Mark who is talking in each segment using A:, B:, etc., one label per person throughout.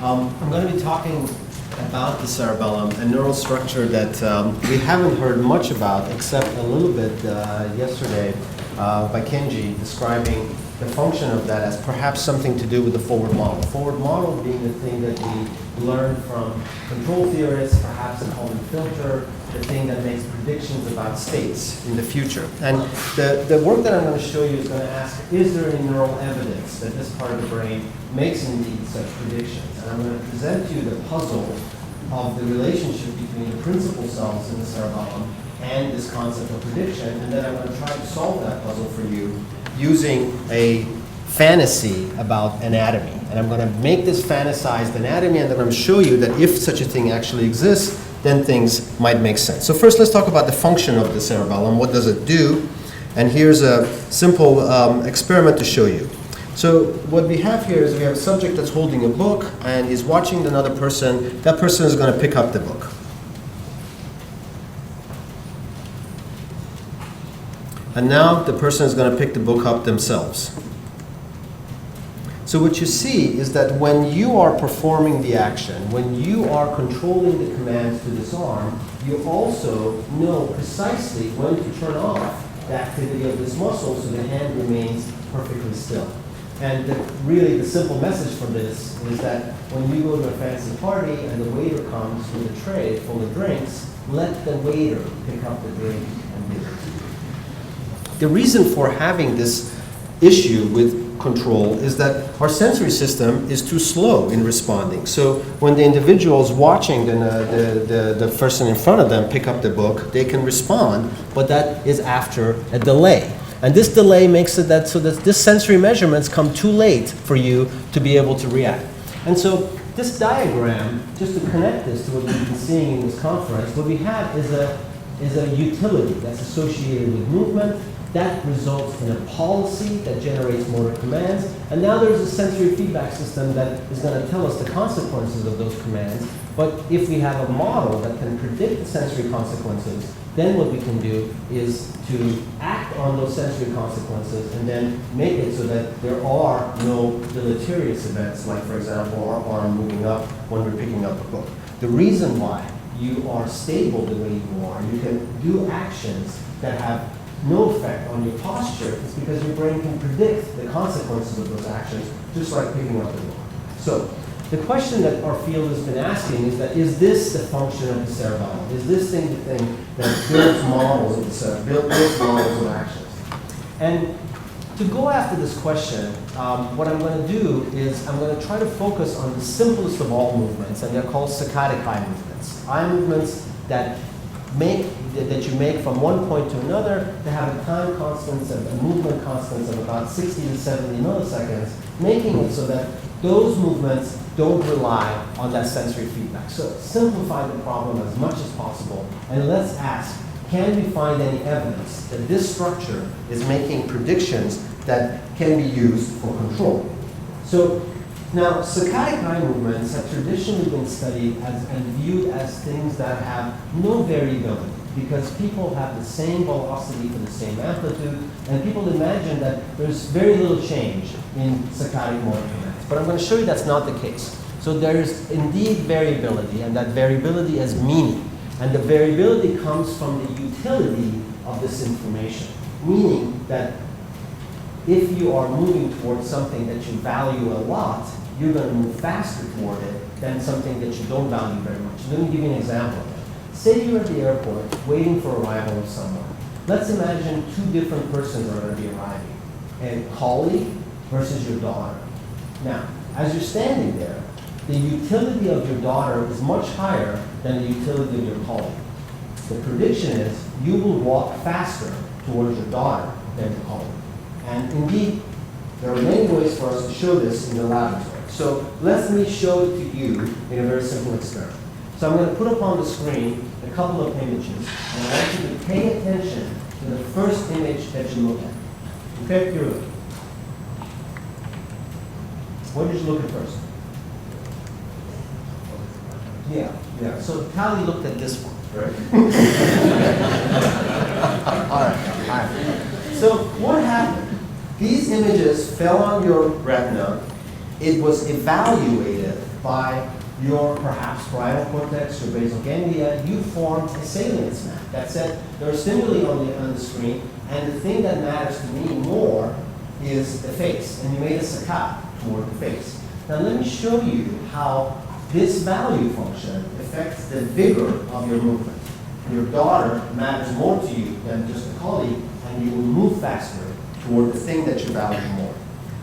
A: I'm going to be talking about the cerebellum, a neural structure that we haven't heard much about except a little bit yesterday by Purkinje, describing the function of that as perhaps something to do with the forward model. Forward model being the thing that we learned from control theorists, perhaps a common filter, the thing that makes predictions about states in the future. And the work that I'm going to show you is going to ask, is there any neural evidence that this part of the brain makes indeed such predictions? And I'm going to present to you the puzzle of the relationship between the principal cells in the cerebellum and this concept of prediction, and then I'm going to try to solve that puzzle for you using a fantasy about anatomy. And I'm going to make this fantasized anatomy, and then I'm going to show you that if such a thing actually exists, then things might make sense. So first, let's talk about the function of the cerebellum. What does it do? And here's a simple experiment to show you. So what we have here is we have a subject that's holding a book, and he's watching another person. That person is going to pick up the book. And now the person is going to pick the book up themselves. So what you see is that when you are performing the action, when you are controlling the commands to this arm, you also know precisely when to turn off the activity of this muscle so the hand remains perfectly still. And really the simple message from this is that when you go to a fancy party and the waiter comes with a tray full of drinks, let the waiter pick up the drink and give it to you. The reason for having this issue with control is that our sensory system is too slow in responding. So when the individual is watching the person in front of them pick up the book, they can respond, but that is after a delay. And this delay makes it that so that this sensory measurements come too late for you to be able to react. And so this diagram, just to connect this to what we've been seeing in this conference, what we have is a utility that's associated with movement. That results in a policy that generates motor commands. And now there's a sensory feedback system that is going to tell us the consequences of those commands. But if we have a model that can predict the sensory consequences, then what we can do is to act on those sensory consequences and then make it so that there are no deleterious events, like, for example, our arm moving up when we're picking up a book. The reason why you are stable the way you are, you can do actions that have no effect on your posture, is because your brain can predict the consequences of those actions, just like picking up the book. So the question that our field has been asking is that, is this the function of the cerebellum? Is this thing the thing that builds models of the cerebellum, builds models of actions? And to go after this question, what I'm going to do is I'm going to try to focus on the simplest of all movements, and they're called saccadic eye movements. Eye movements that you make from one point to another to have a time constant and a movement constant of about 60 to 70 milliseconds, making it so that those movements don't rely on that sensory feedback. So simplify the problem as much as possible, and let's ask, can we find any evidence that this structure is making predictions that can be used for control? So now, saccadic eye movements have traditionally been studied and viewed as things that have no variability, because people have the same velocity for the same amplitude, and people imagine that there's very little change in saccadic motor commands. But I'm going to show you that's not the case. So there's indeed variability, and that variability has meaning. And the variability comes from the utility of this information, meaning that if you are moving towards something that you value a lot, you're going to move faster toward it than something that you don't value very much. Let me give you an example of that. Say you're at the airport waiting for arrival of someone. Let's imagine two different persons are going to be arriving, a colleague versus your daughter. Now, as you're standing there, the utility of your daughter is much higher than the utility of your colleague. The prediction is you will walk faster towards your daughter than your colleague. And indeed, there are many ways for us to show this in the laboratory. So let me show it to you in a very simple experiment. So I'm going to put up on the screen a couple of images, and I want you to pay attention to the first image that you look at. Okay, here we go. What did you look at first? Yeah. So Tali looked at this one, right? All right. So what happened? These images fell on your retina, it was evaluated by your perhaps parietal cortex, your basal ganglia. You formed a salience map that said there are stimuli on the screen, and the thing that matters to me more is the face, and you made a saccade toward the face. Now let me show you how this value function affects the vigor of your movement. Your daughter matters more to you than just a colleague, and you will move faster toward the thing that you value more.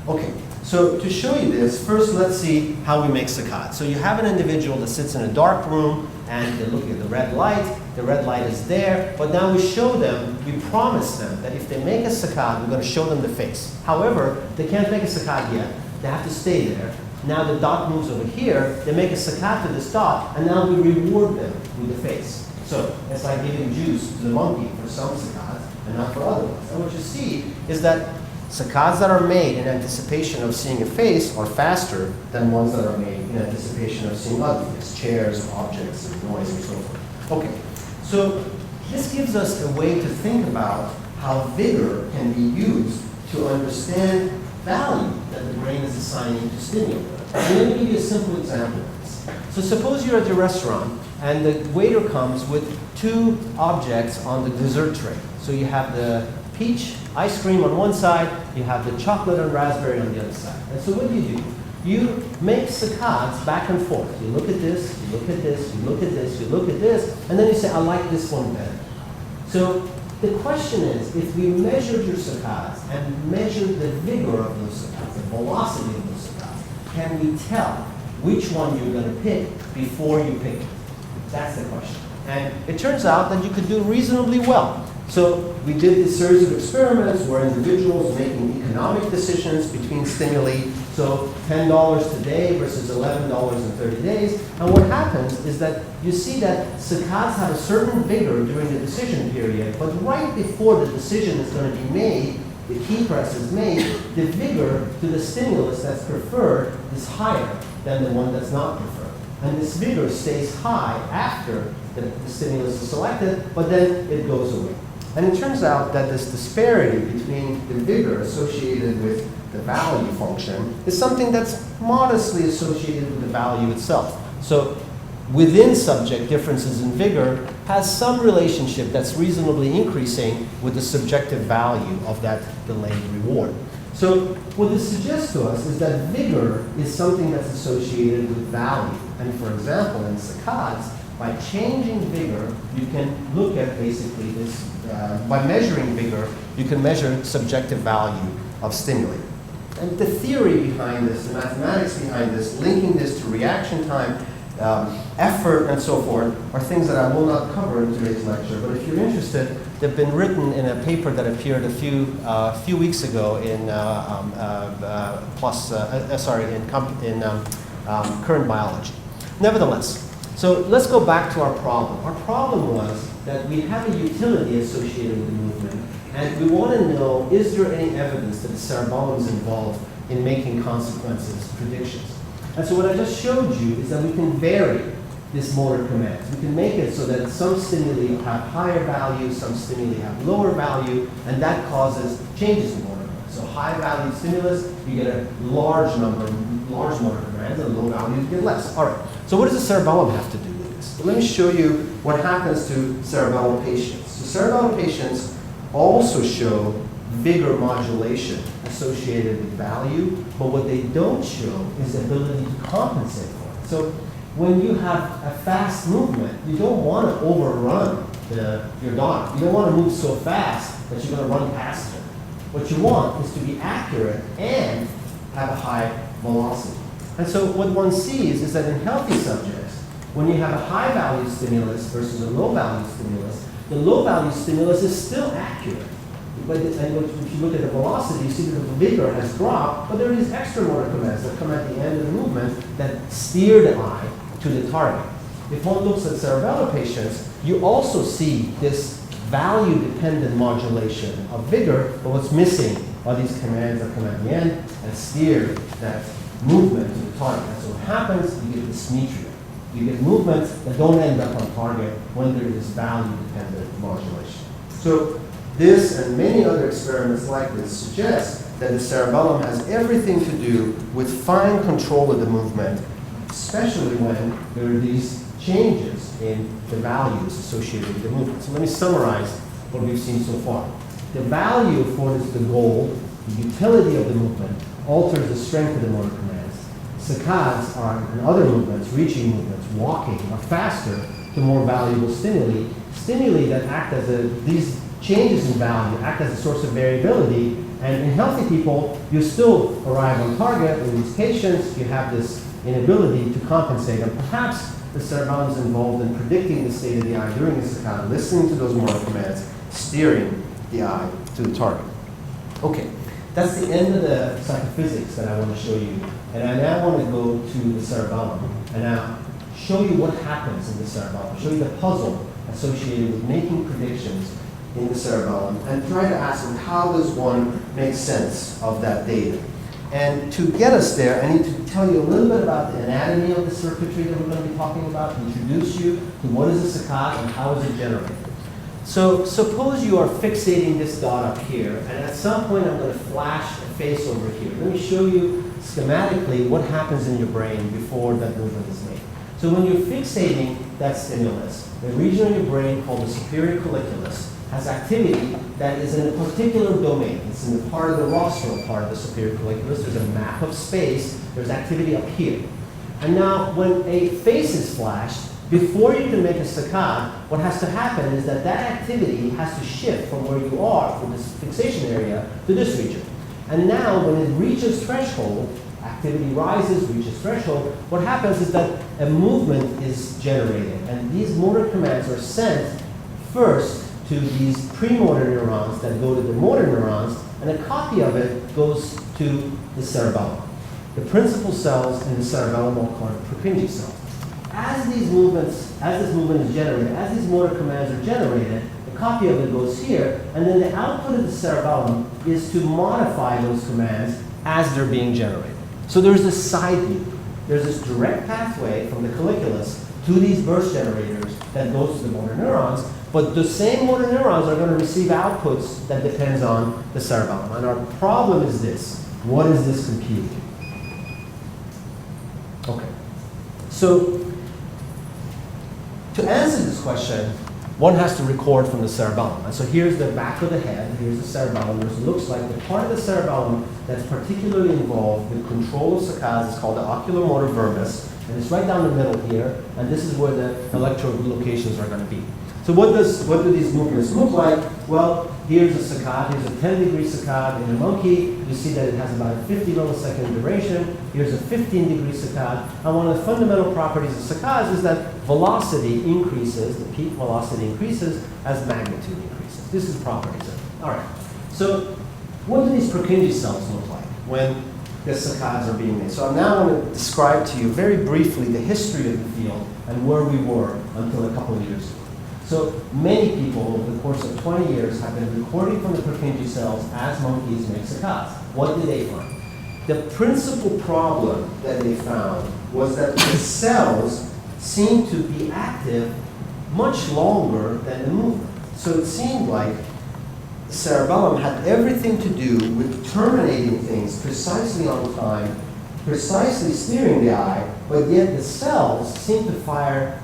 A: Okay, so to show you this, first let's see how we make saccades. So you have an individual that sits in a dark room, and they're looking at the red light. The red light is there, but now we show them, we promise them that if they make a saccade, we're going to show them the face. However, they can't make a saccade yet. They have to stay there. Now the dot moves over here, they make a saccade to this dot, and now we reward them with the face. So it's like giving juice to the monkey for some saccades and not for other ones. And what you see is that saccades that are made in anticipation of seeing a face are faster than ones that are made in anticipation of seeing other things, chairs, objects, and noise, and so forth. Okay, so this gives us a way to think about how vigor can be used to understand value that the brain is assigning to stimuli. Let me give you a simple example of this. So suppose you're at your restaurant and the waiter comes with two objects on the dessert tray. So you have the peach ice cream on one side, you have the chocolate and raspberry on the other side. And so what do? You make saccades back and forth. You look at this, you look at this, you look at this, you look at this, and then you say, I like this one better. So the question is, if we measured your saccades and measured the vigor of those saccades, the velocity of those saccades, can we tell which one you're going to pick before you pick it? That's the question. And it turns out that you could do reasonably well. So we did this series of experiments where individuals were making economic decisions between stimuli. So $10 today versus $11 in 30 days. And what happens is that you see that saccades have a certain vigor during the decision period, but right before the decision is going to be made, the key press is made, the vigor to the stimulus that's preferred is higher than the one that's not preferred. And this vigor stays high after the stimulus is selected, but then it goes away. And it turns out that this disparity between the vigor associated with the value function is something that's modestly associated with the value itself. So within subject, differences in vigor has some relationship that's reasonably increasing with the subjective value of that delayed reward. So what this suggests to us is that vigor is something that's associated with value. And for example, in saccades, by changing vigor, you can look at basically this, by measuring vigor, you can measure subjective value of stimuli. And the theory behind this, the mathematics behind this, linking this to reaction time, effort, and so forth, are things that I will not cover in today's lecture. But if you're interested, they've been written in a paper that appeared a few weeks ago in Current Biology. Nevertheless, so let's go back to our problem. Our problem was that we have a utility associated with the movement, and we want to know, is there any evidence that the cerebellum is involved in making consequences, predictions? And so what I just showed you is that we can vary this motor commands. We can make it so that some stimuli have higher value, some stimuli have lower value, and that causes changes in motor commands. So high value stimulus, you get a large motor commands, and low value, you get less. All right, so what does the cerebellum have to do with this? So let me show you what happens to cerebellum patients. So cerebellum patients also show vigor modulation associated with value, but what they don't show is the ability to compensate for it. So when you have a fast movement, you don't want to overrun your daughter. You don't want to move so fast that you're going to run past her. What you want is to be accurate and have a high velocity. And so what one sees is that in healthy subjects, when you have a high value stimulus versus a low value stimulus, the low value stimulus is still accurate. But if you look at the velocity, you see that the vigor has dropped, but there are these extra motor commands that come at the end of the movement that steer the eye to the target. If one looks at cerebellar patients, you also see this value-dependent modulation of vigor, but what's missing are these commands that come at the end and steer that movement to the target. And so what happens, you get dysmetria. You get movements that don't end up on target when there is value-dependent modulation. So this and many other experiments like this suggest that the cerebellum has everything to do with fine control of the movement, especially when there are these changes in the values associated with the movement. So let me summarize what we've seen so far. The value affords the goal, the utility of the movement, alters the strength of the motor commands. Saccades are, and other movements, reaching movements, walking, are faster to more valuable stimuli. Stimuli that act as these changes in value act as a source of variability. And in healthy people, you still arrive on target. In these patients, you have this inability to compensate. And perhaps the cerebellum is involved in predicting the state of the eye during the saccade, listening to those motor commands, steering the eye to the target. Okay, that's the end of the psychophysics that I want to show you. And I now want to go to the cerebellum and now show you what happens in the cerebellum, show you the puzzle associated with making predictions in the cerebellum, and try to ask them, how does one make sense of that data? And to get us there, I need to tell you a little bit about the anatomy of the circuitry that we're going to be talking about, introduce you to what is a saccade and how is it generated. So suppose you are fixating this dot up here, and at some point I'm going to flash a face over here. Let me show you schematically what happens in your brain before that movement is made. So when you're fixating that stimulus, the region of your brain called the superior colliculus has activity that is in a particular domain. It's in the part of the rostral part of the superior colliculus. There's a map of space. There's activity up here. And now when a face is flashed, before you can make a saccade, what has to happen is that that activity has to shift from where you are, from this fixation area, to this region. And now when it reaches threshold, activity rises, reaches threshold, what happens is that a movement is generated. And these motor commands are sent first to these premotor neurons that go to the motor neurons, and a copy of it goes to the cerebellum. The principal cells in the cerebellum are called Purkinje cells. As this movement is generated, as these motor commands are generated, a copy of it goes here, and then the output of the cerebellum is to modify those commands as they're being generated. So there's this side loop. There's this direct pathway from the colliculus to these burst generators that goes to the motor neurons, but the same motor neurons are going to receive outputs that depends on the cerebellum. And our problem is this: what is this computing? Okay. So to answer this question, one has to record from the cerebellum. And so here's the back of the head, here's the cerebellum. It looks like the part of the cerebellum that's particularly involved with control of saccades is called the oculomotor verbus, and it's right down the middle here, and this is where the electrode locations are going to be. So what do these movements look like? Well, here's a saccade. Here's a 10-degree saccade in a monkey. You see that it has about a 50 millisecond duration. Here's a 15-degree saccade. And one of the fundamental properties of saccades is that velocity increases, the peak velocity increases as magnitude increases. This is properties of it. All right. So what do these Purkinje cells look like when the saccades are being made? So I'm now going to describe to you very briefly the history of the field and where we were until a couple of years ago. So many people over the course of 20 years have been recording from the Purkinje cells as monkeys make saccades. What did they find? The principal problem that they found was that the cells seemed to be active much longer than the movement. So it seemed like the cerebellum had everything to do with terminating things precisely on time, precisely steering the eye, but yet the cells seemed to fire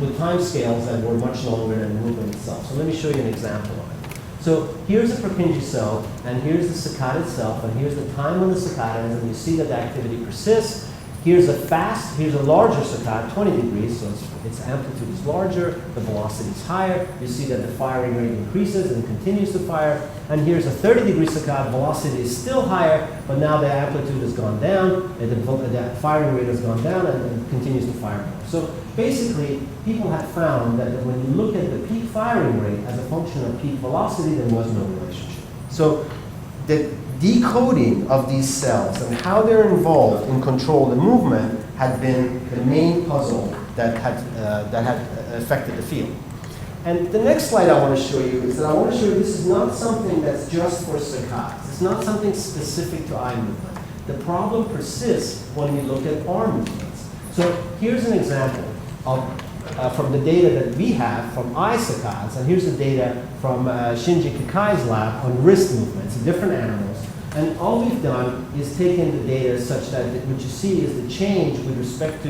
A: with timescales that were much longer than the movement itself. So let me show you an example of it. So here's a Purkinje cell, and here's the saccade itself, and here's the time on the saccade, and you see that the activity persists. Here's a larger saccade, 20 degrees, so its amplitude is larger, the velocity is higher. You see that the firing rate increases and continues to fire. And here's a 30-degree saccade, velocity is still higher, but now the amplitude has gone down, and the firing rate has gone down, and continues to fire more. So basically, people have found that when you look at the peak firing rate as a function of peak velocity, there was no relationship. So the decoding of these cells and how they're involved in control of the movement had been the main puzzle that had affected the field. And the next slide I want to show you is that I want to show you this is not something that's just for saccades. It's not something specific to eye movement. The problem persists when we look at arm movements. So here's an example of from the data that we have from eye saccades, and here's the data from Shinji Kakai's lab on wrist movements in different animals. And all we've done is taken the data such that what you see is the change with respect to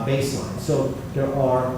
A: baseline. So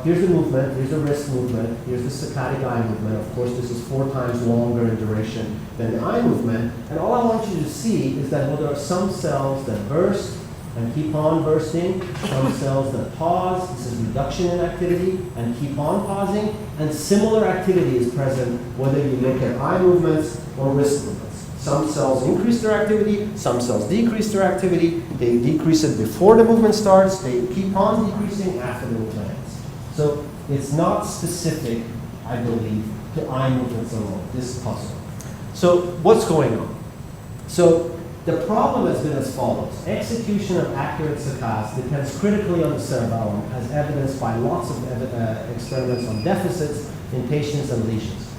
A: here's the movement, here's the wrist movement, here's the saccadic eye movement. Of course, this is 4 times longer in duration than the eye movement. And all I want you to see is that there are some cells that burst and keep on bursting, some cells that pause, this is reduction in activity, and keep on pausing, and similar activity is present whether you look at eye movements or wrist movements. Some cells increase their activity, some cells decrease their activity, they decrease it before the movement starts, they keep on decreasing after the movement ends. So it's not specific, I believe, to eye movements alone, this puzzle. So what's going on? So the problem has been as follows. Execution of accurate saccades depends critically on the cerebellum, as evidenced by lots of experiments on deficits in patients and lesions.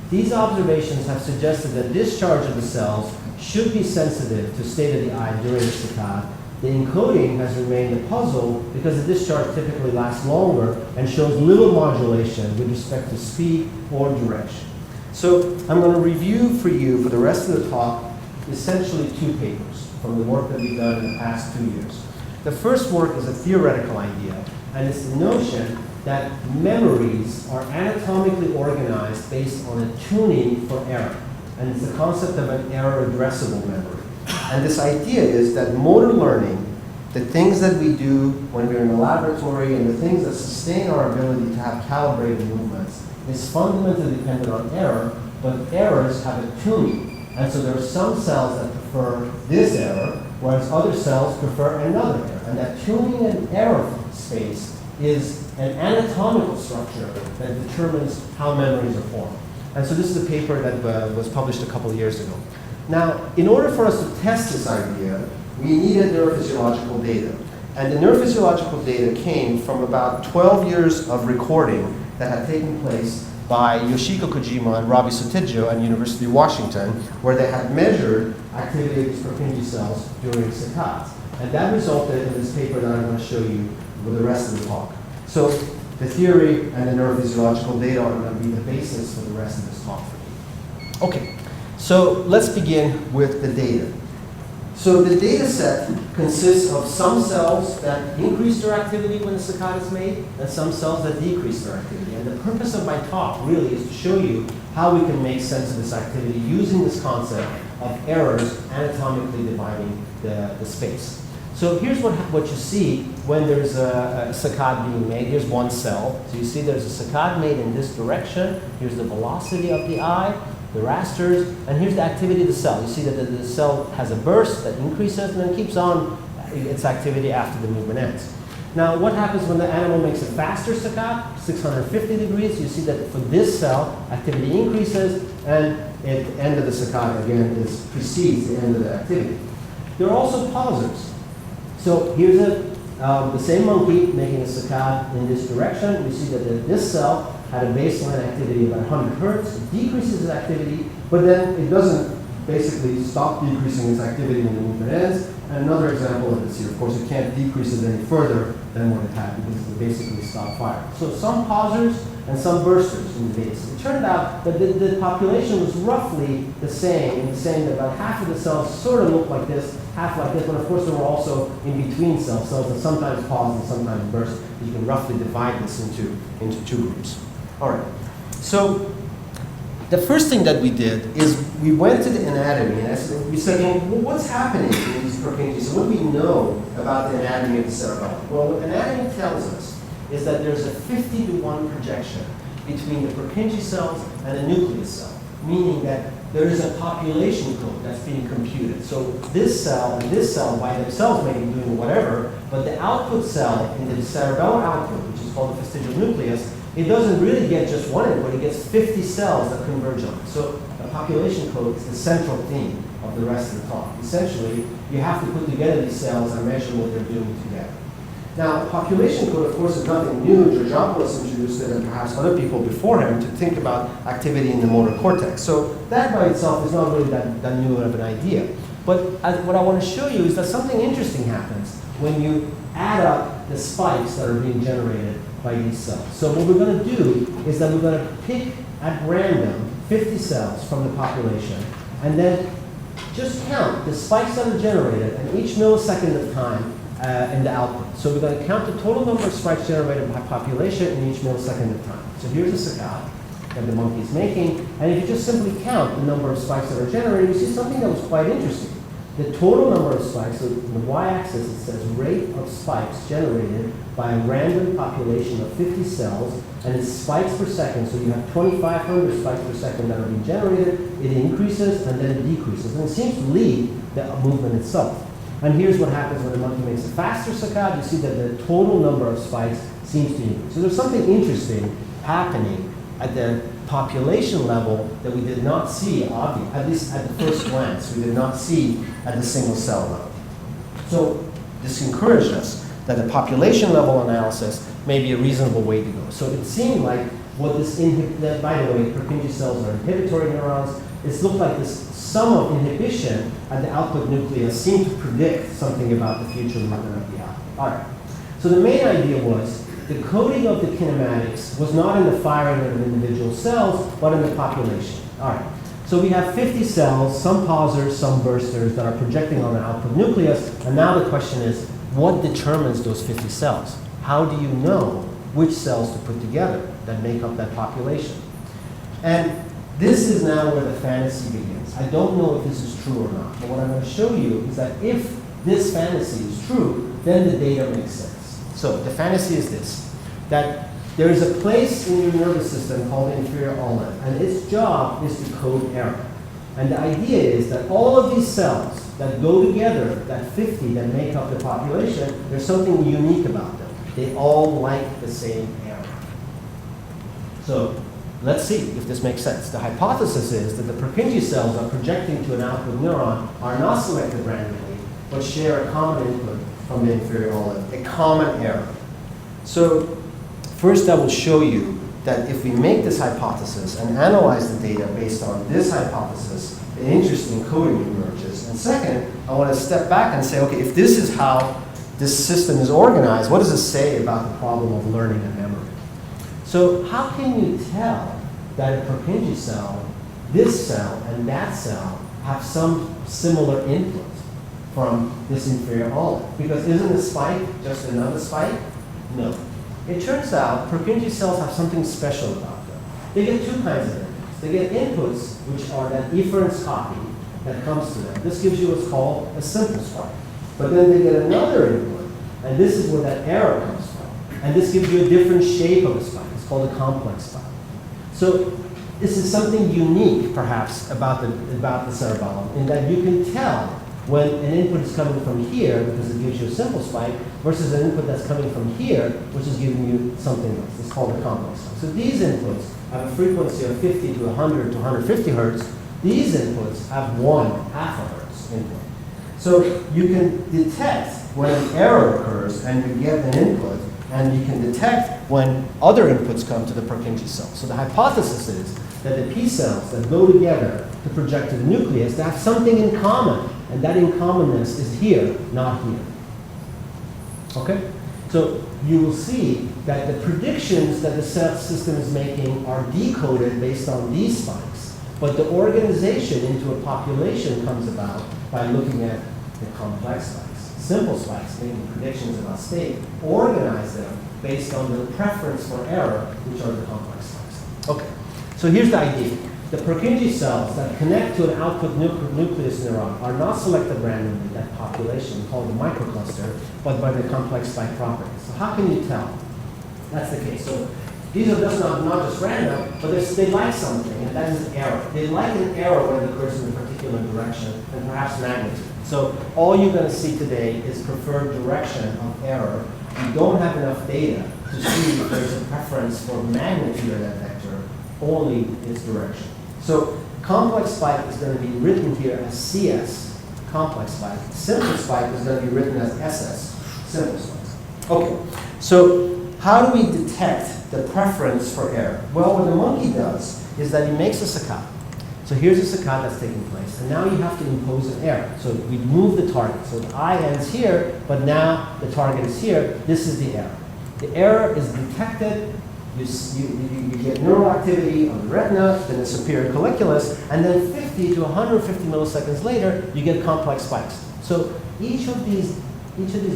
A: These observations have suggested that discharge of the cells should be sensitive to state of the eye during the saccade. The encoding has remained a puzzle because the discharge typically lasts longer and shows little modulation with respect to speed or direction. So I'm going to review for you for the rest of the talk essentially 2 papers from the work that we've done in the past 2 years. The first work is a theoretical idea, and it's the notion that memories are anatomically organized based on a tuning for error. And it's the concept of an error-addressable memory. And this idea is that motor learning, the things that we do when we're in the laboratory and the things that sustain our ability to have calibrated movements, is fundamentally dependent on error, but errors have a tuning. And so there are some cells that prefer this error, whereas other cells prefer another error. And that tuning and error space is an anatomical structure that determines how memories are formed. And so this is a paper that was published a couple of years ago. Now, in order for us to test this idea, we needed neurophysiological data. And the neurophysiological data came from about 12 years of recording that had taken place by Yoshiko Kojima and Ravi Sutedjo at University of Washington, where they had measured activity of these Purkinje cells during saccades. And that resulted in this paper that I'm going to show you with the rest of the talk. So the theory and the neurophysiological data are going to be the basis for the rest of this talk for you. Okay, so let's begin with the data. So the data set consists of some cells that increase their activity when the saccade is made, and some cells that decrease their activity. And the purpose of my talk really is to show you how we can make sense of this activity using this concept of errors anatomically dividing the space. So here's what you see when there's a saccade being made. Here's one cell. So you see there's a saccade made in this direction. Here's the velocity of the eye, the rasters, and here's the activity of the cell. You see that the cell has a burst that increases and then keeps on its activity after the movement ends. Now, what happens when the animal makes a faster saccade, 650 degrees? You see that for this cell, activity increases, and at the end of the saccade, again, precedes the end of the activity. There are also pausers. So here's the same monkey making a saccade in this direction. We see that this cell had a baseline activity of about 100 hertz. It decreases its activity, but then it doesn't basically stop decreasing its activity when the movement ends. And another example of this here, of course, it can't decrease it any further than what it had because it basically stopped firing. So some pausers and some bursters in the data. It turned out that the population was roughly the same, in the saying that about half of the cells sort of look like this, half like this, but of course there were also in between cells that sometimes pause and sometimes burst. You can roughly divide this into 2 groups. All right, so the first thing that we did is we went to the anatomy and we said, well, what's happening in these Purkinje? So what do we know about the anatomy of the cerebellum? Well, what anatomy tells us is that there's a 50-to-1 projection between the Purkinje cells and the nucleus cell, meaning that there is a population code that's being computed. So this cell and this cell by themselves may be doing whatever, but the output cell in the cerebellar output, which is called the vestigial nucleus, it doesn't really get just one input, it gets 50 cells that converge on it. So the population code is the central theme of the rest of the talk. Essentially, you have to put together these cells and measure what they're doing together. Now, population code, of course, is nothing new. Georgiopoulos introduced it, and perhaps other people before him, to think about activity in the motor cortex. So that by itself is not really that new of an idea. But what I want to show you is that something interesting happens when you add up the spikes that are being generated by these cells. So what we're going to do is that we're going to pick at random 50 cells from the population, and then just count the spikes that are generated and each millisecond of time in the output. So we're going to count the total number of spikes generated by population in each millisecond of time. So here's a saccade that the monkey is making, and if you just simply count the number of spikes that are generated, you see something that was quite interesting. The total number of spikes, so the y-axis, it says rate of spikes generated by a random population of 50 cells, and it's spikes per second, so you have 2,500 spikes per second that are being generated. It increases and then it decreases, and it seems to lead the movement itself. And here's what happens when the monkey makes a faster saccade. You see that the total number of spikes seems to increase. So there's something interesting happening at the population level that we did not see, at least at the first glance, we did not see at the single cell level. So this encouraged us that the population level analysis may be a reasonable way to go. So it seemed like what this, by the way, Purkinje cells are inhibitory neurons. It looked like this sum of inhibition at the output nucleus seemed to predict something about the future movement of the output. All right. So the main idea was the coding of the kinematics was not in the firing of individual cells, but in the population. All right. So we have 50 cells, some pausers, some bursters that are projecting on the output nucleus. And now the question is, what determines those 50 cells? How do you know which cells to put together that make up that population? And this is now where the fantasy begins. I don't know if this is true or not, but what I'm going to show you is that if this fantasy is true, then the data makes sense. So the fantasy is this, that there is a place in your nervous system called the inferior olive, and its job is to code error. And the idea is that all of these cells that go together, that 50 that make up the population, there's something unique about them. They all like the same error. So let's see if this makes sense. The hypothesis is that the Purkinje cells are projecting to an output neuron are not selected randomly, but share a common input from the inferior olive, a common error. So first I will show you that if we make this hypothesis and analyze the data based on this hypothesis, an interesting coding emerges. And second, I want to step back and say, okay, if this is how this system is organized, what does it say about the problem of learning and memory? So how can you tell that a Purkinje cell, this cell and that cell, have some similar input from this inferior olive? Because isn't a spike just another spike? No. It turns out Purkinje cells have something special about them. They get two kinds of inputs. They get inputs which are that efference copy that comes to them. This gives you what's called a simple spike. But then they get another input, and this is where that error comes from. And this gives you a different shape of a spike. It's called a complex spike. So this is something unique, perhaps, about the cerebellum, in that you can tell when an input is coming from here, because it gives you a simple spike, versus an input that's coming from here, which is giving you something else. It's called a complex spike. So these inputs have a frequency of 50 to 100 to 150 hertz. These inputs have 1/2 a hertz input. So you can detect when an error occurs and you get an input, and you can detect when other inputs come to the Purkinje cell. So the hypothesis is that the P cells that go together to project to the nucleus, they have something in common, and that in commonness is here, not here. Okay? So you will see that the predictions that the cell system is making are decoded based on these spikes, but the organization into a population comes about by looking at the complex spikes. Simple spikes, making predictions about state, organize them based on the preference for error, which are the complex spikes. Okay, so here's the idea. The Purkinje cells that connect to an output nucleus neuron are not selected randomly in that population called the microcluster, but by the complex spike properties. So how can you tell? That's the case. So these are just not just random, but they like something, and that is an error. They like an error when it occurs in a particular direction, and perhaps magnitude. So all you're going to see today is preferred direction of error. You don't have enough data to see if there's a preference for magnitude of that vector, only its direction. So complex spike is going to be written here as CS, complex spike. Simple spike is going to be written as SS, simple spike. Okay, so how do we detect the preference for error? Well, what the monkey does is that he makes a saccade. So here's a saccade that's taking place, and now you have to impose an error. So we move the target. So the eye ends here, but now the target is here. This is the error. The error is detected. You get neural activity on the retina, then the superior colliculus, and then 50 to 150 milliseconds later, you get complex spikes. So each of these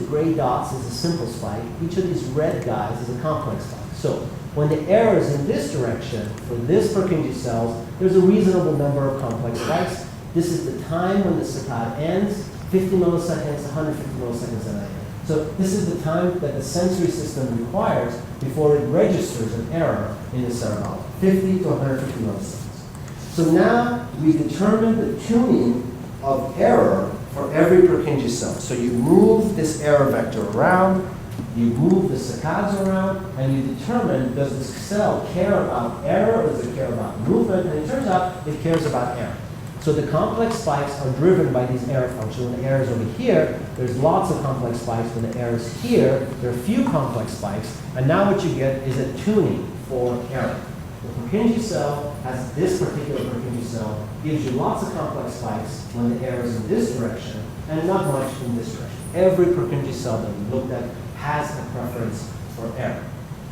A: gray dots is a simple spike. Each of these red guys is a complex spike. So when the error is in this direction, for this Purkinje cells, there's a reasonable number of complex spikes. This is the time when the saccade ends, 50 milliseconds, 150 milliseconds, and later. So this is the time that the sensory system requires before it registers an error in the cerebellum, 50 to 150 milliseconds. So now we determine the tuning of error for every Purkinje cell. So you move this error vector around, you move the saccades around, and you determine, does this cell care about error or does it care about movement? And it turns out it cares about error. So the complex spikes are driven by these error functions. When the error is over here, there's lots of complex spikes. When the error is here, there are few complex spikes. And now what you get is a tuning for error. The Purkinje cell has this particular Purkinje cell, gives you lots of complex spikes when the error is in this direction, and not much in this direction. Every Purkinje cell that we looked at has a preference for error.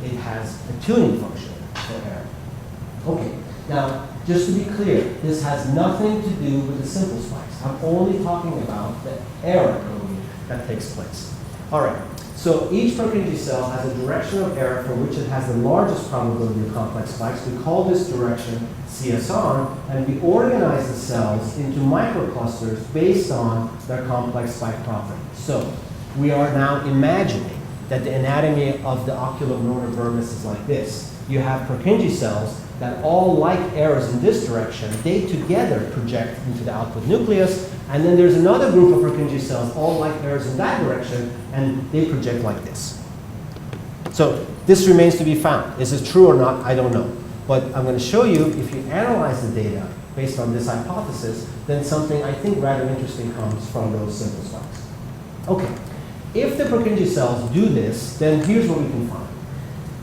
A: It has a tuning function for error. Okay, now, just to be clear, this has nothing to do with the simple spikes. I'm only talking about the error coding that takes place. All right, so each Purkinje cell has a direction of error for which it has the largest probability of complex spikes. We call this direction CSR, and we organize the cells into microclusters based on their complex spike property. So we are now imagining that the anatomy of the oculum minor vermis is like this. You have Purkinje cells that all like errors in this direction. They together project into the output nucleus, and then there's another group of Purkinje cells all like errors in that direction, and they project like this. So this remains to be found. Is it true or not? I don't know. But I'm going to show you, if you analyze the data based on this hypothesis, then something I think rather interesting comes from those simple spikes. Okay, if the Purkinje cells do this, then here's what we can find.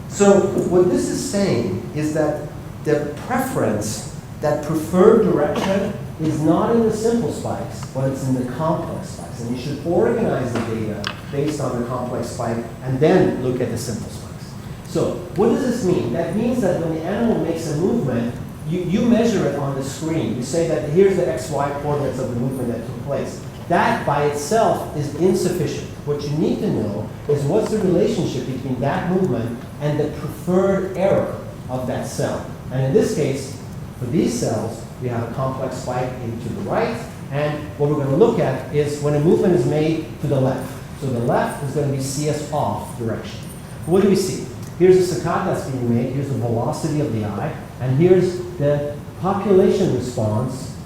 A: So what this is saying is that the preference, that preferred direction, is not in the simple spikes, but it's in the complex spikes. And you should organize the data based on the complex spike and then look at the simple spikes. So what does this mean? That means that when the animal makes a movement, you measure it on the screen. You say that here's the XY coordinates of the movement that took place. That by itself is insufficient. What you need to know is what's the relationship between that movement and the preferred error of that cell. And in this case, for these cells, we have a complex spike into the right, and what we're going to look at is when a movement is made to the left. So the left is going to be CS off direction. What do we see? Here's a saccade that's being made, here's the velocity of the eye, and here's the population response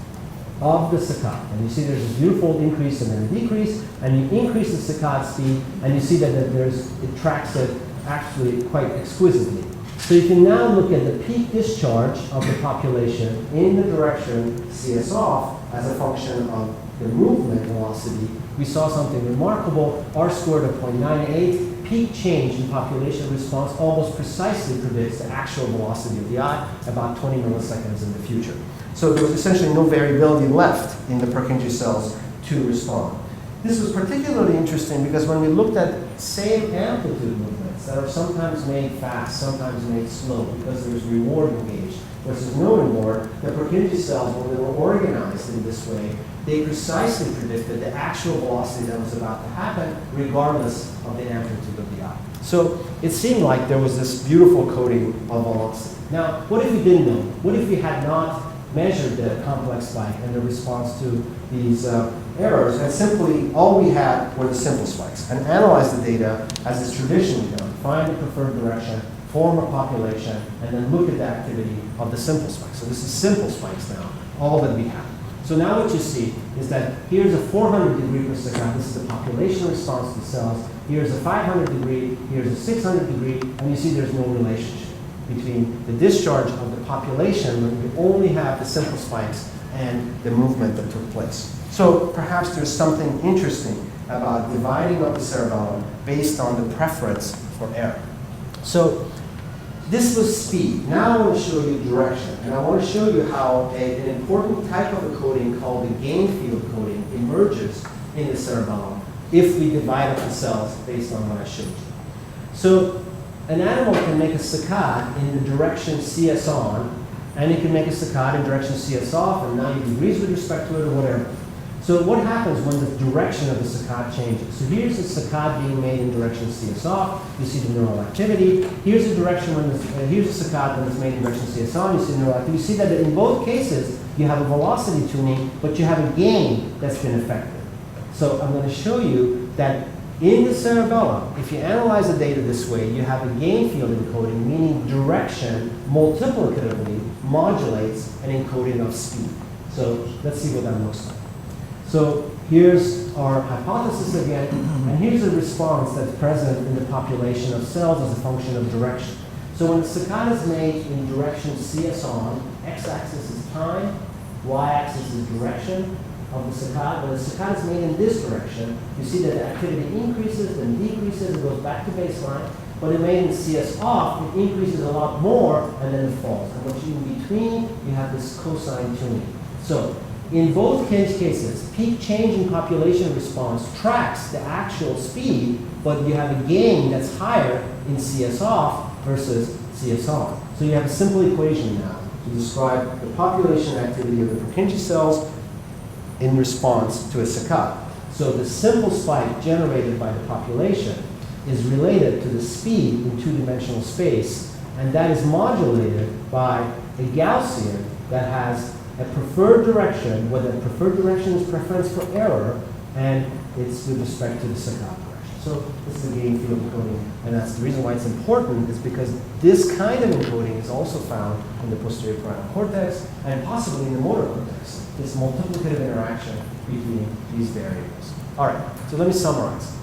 A: of the saccade. And you see there's a beautiful increase and then a decrease, and you increase the saccade speed, and you see that it tracks it actually quite exquisitely. So you can now look at the peak discharge of the population in the direction CS off as a function of the movement velocity. We saw something remarkable. R squared of 0.98, peak change in population response almost precisely predicts the actual velocity of the eye about 20 milliseconds in the future. So there was essentially no variability left in the Purkinje cells to respond. This was particularly interesting because when we looked at same amplitude movements that are sometimes made fast, sometimes made slow because there's reward engaged versus no reward, the Purkinje cells, when they were organized in this way, they precisely predicted the actual velocity that was about to happen regardless of the amplitude of the eye. So it seemed like there was this beautiful coding of velocity. Now, what if we didn't know? What if we had not measured the complex spike and the response to these errors, and simply all we had were the simple spikes, and analyze the data as is traditionally done, find the preferred direction, form a population, and then look at the activity of the simple spikes. So this is simple spikes now, all that we have. So now what you see is that here's a 400 degree per second, this is the population response to the cells, here's a 500 degree, here's a 600 degree, and you see there's no relationship between the discharge of the population when we only have the simple spikes and the movement that took place. So perhaps there's something interesting about dividing up the cerebellum based on the preference for error. So this was speed. Now I want to show you direction. And I want to show you how an important type of encoding called the gain field coding emerges in the cerebellum if we divide up the cells based on what I showed you. So an animal can make a saccade in the direction CS on, and it can make a saccade in direction CS off, and 90 degrees with respect to it, or whatever. So what happens when the direction of the saccade changes? So here's the saccade being made in direction CS off. You see the neural activity. Here's the direction when here's the saccade when it's made in direction CS on. You see the neural activity. You see that in both cases you have a velocity tuning, but you have a gain that's been affected. So I'm going to show you that in the cerebellum, if you analyze the data this way, you have a gain field encoding, meaning direction multiplicatively modulates an encoding of speed. So let's see what that looks like. So here's our hypothesis again, and here's a response that's present in the population of cells as a function of direction. So when the saccade is made in direction CS on, x-axis is time, y-axis is direction of the saccade. When the saccade is made in this direction, you see that the activity increases, then decreases, it goes back to baseline. When it's made in CS off, it increases a lot more, and then it falls. And what you in between, you have this cosine tuning. So in both cases, peak change in population response tracks the actual speed, but you have a gain that's higher in CS off versus CS on. So you have a simple equation now to describe the population activity of the Purkinje cells in response to a saccade. So the simple spike generated by the population is related to the speed in two-dimensional space, and that is modulated by a Gaussian that has a preferred direction, where the preferred direction is preference for error, and it's with respect to the saccade direction. So this is the gain field encoding, and that's the reason why it's important, is because this kind of encoding is also found in the posterior parietal cortex and possibly in the motor cortex, this multiplicative interaction between these variables. All right, so let me summarize.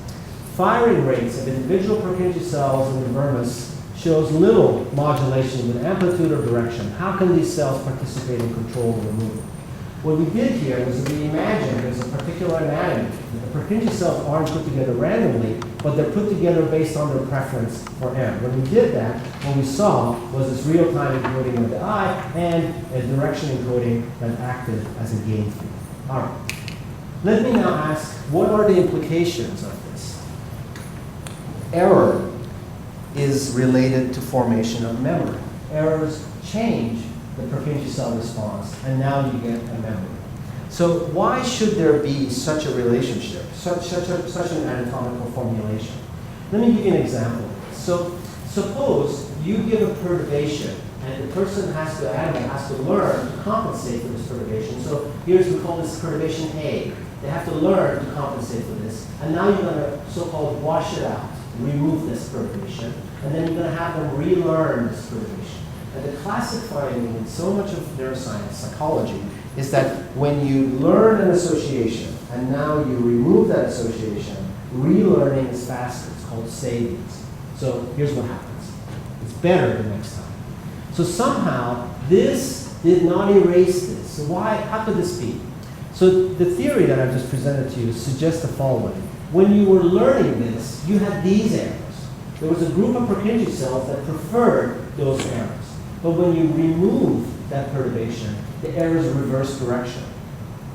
A: Firing rates of individual Purkinje cells in the vermis shows little modulation with amplitude or direction. How can these cells participate in control of the movement? What we did here was that we imagined there's a particular anatomy. The Purkinje cells aren't put together randomly, but they're put together based on their preference for error. When we did that, what we saw was this real-time encoding of the eye and a direction encoding that acted as a gain field. All right. Let me now ask, what are the implications of this? Error is related to formation of memory. Errors change the Purkinje cell response, and now you get a memory. So why should there be such a relationship, such an anatomical formulation? Let me give you an example. So suppose you give a perturbation, and the person has to learn to compensate for this perturbation. So we call this perturbation A. They have to learn to compensate for this, and now you're going to so-called wash it out, remove this perturbation, and then you're going to have them relearn this perturbation. And the classic finding in so much of neuroscience, psychology, is that when you learn an association, and now you remove that association, relearning is faster. It's called savings. So here's what happens. It's better the next time. So somehow, this did not erase this. So how could this be? So the theory that I've just presented to you suggests the following. When you were learning this, you had these errors. There was a group of Purkinje cells that preferred those errors. But when you remove that perturbation, the errors reverse direction.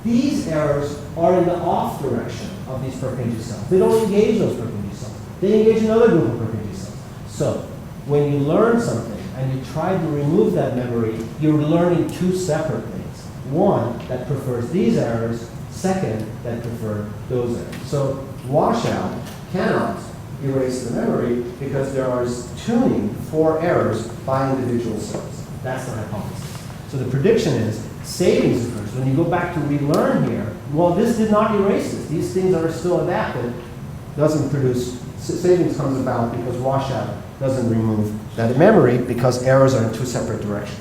A: These errors are in the off direction of these Purkinje cells. They don't engage those Purkinje cells. They engage another group of Purkinje cells. So when you learn something and you try to remove that memory, you're learning two separate things. One that prefers these errors, second that prefer those errors. So washout cannot erase the memory because there is tuning for errors by individual cells. That's the hypothesis. So the prediction is savings occurs. When you go back to relearn here, well, this did not erase this. These things are still adapted. Doesn't produce, savings comes about because washout doesn't remove that memory because errors are in two separate directions.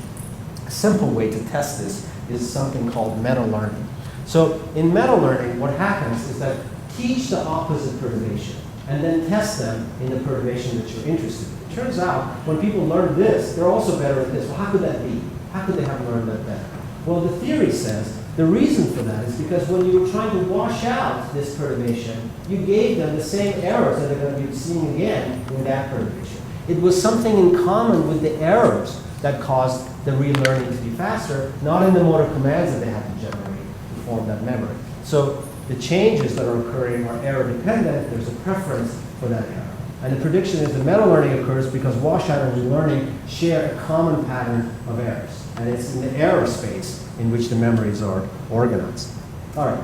A: A simple way to test this is something called meta-learning. So in meta-learning, what happens is that teach the opposite perturbation and then test them in the perturbation that you're interested in. It turns out when people learn this, they're also better at this. Well, how could that be? How could they have learned that better? Well, the theory says the reason for that is because when you were trying to wash out this perturbation, you gave them the same errors that they're going to be seeing again with that perturbation. It was something in common with the errors that caused the relearning to be faster, not in the motor commands that they had to generate to form that memory. So the changes that are occurring are error dependent. There's a preference for that error. And the prediction is that metalearning occurs because washout and relearning share a common pattern of errors. And it's in the error space in which the memories are organized. All right.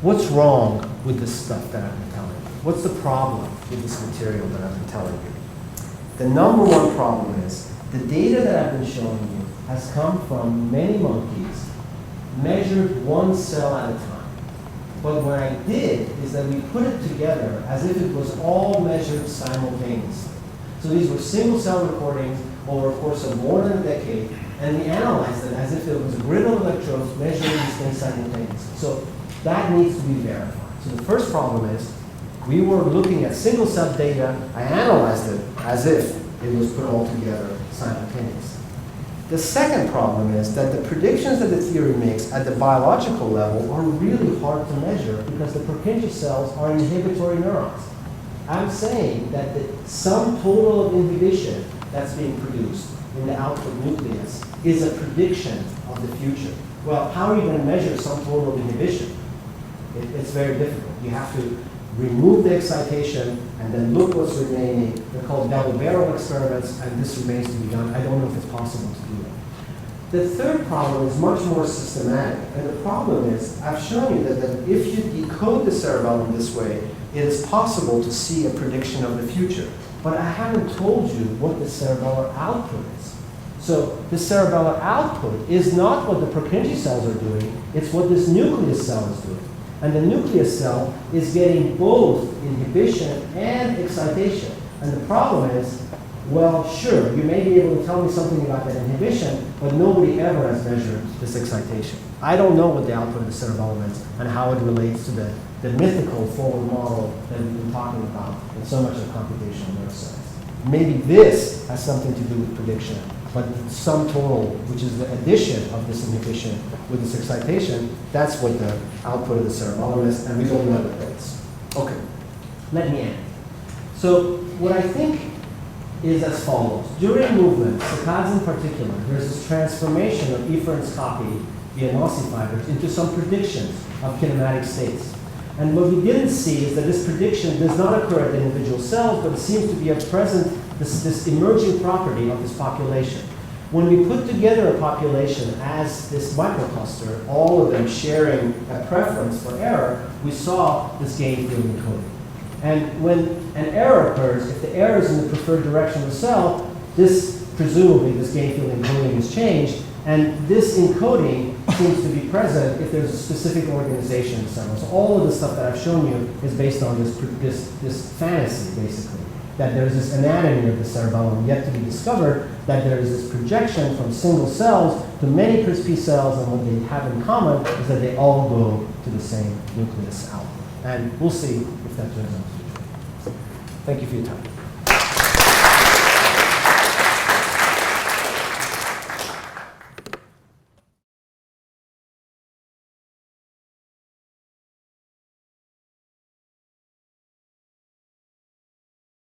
A: What's wrong with this stuff that I've been telling you? What's the problem with this material that I've been telling you? The number one problem is the data that I've been showing you has come from many monkeys measured one cell at a time. But what I did is that we put it together as if it was all measured simultaneously. So these were single cell recordings over a course of more than a decade, and we analyzed it as if it was a grid of electrodes measuring these things simultaneously. So that needs to be verified. So the first problem is we were looking at single cell data. I analyzed it as if it was put all together simultaneously. The second problem is that the predictions that the theory makes at the biological level are really hard to measure because the Purkinje cells are inhibitory neurons. I'm saying that the sum total of inhibition that's being produced in the output nucleus is a prediction of the future. Well, how are you going to measure sum total of inhibition? It's very difficult. You have to remove the excitation and then look what's remaining. They're called double barrel experiments, and this remains to be done. I don't know if it's possible to do that. The third problem is much more systematic, and the problem is I've shown you that if you decode the cerebellum this way, it is possible to see a prediction of the future. But I haven't told you what the cerebellar output is. So the cerebellar output is not what the Purkinje cells are doing, it's what this nucleus cell is doing. And the nucleus cell is getting both inhibition and excitation. And the problem is, well, sure, you may be able to tell me something about that inhibition, but nobody ever has measured this excitation. I don't know what the output of the cerebellum is and how it relates to the mythical forward model that we've been talking about in so much of computational neuroscience. Maybe this has something to do with prediction, but the sum total, which is the addition of this inhibition with this excitation, that's what the output of the cerebellum is, and we don't know what that is. Okay, let me end. So what I think is as follows. During movement, saccades in particular, there's this transformation of efferent's copy via nocifibers into some predictions of kinematic states. And what we didn't see is that this prediction does not occur at the individual cells, but it seems to be a present, this emerging property of this population. When we put together a population as this microcluster, all of them sharing a preference for error, we saw this gain field encoding. And when an error occurs, if the error is in the preferred direction of the cell, presumably this gain field encoding is changed, and this encoding seems to be present if there's a specific organization of cells. So all of the stuff that I've shown you is based on this fantasy, basically, that there's this anatomy of the cerebellum yet to be discovered, that there is this projection from single cells to many crispy cells, and what they have in common is that they all go to the same nucleus output. And we'll see if that turns out to be true. Thank you for your time.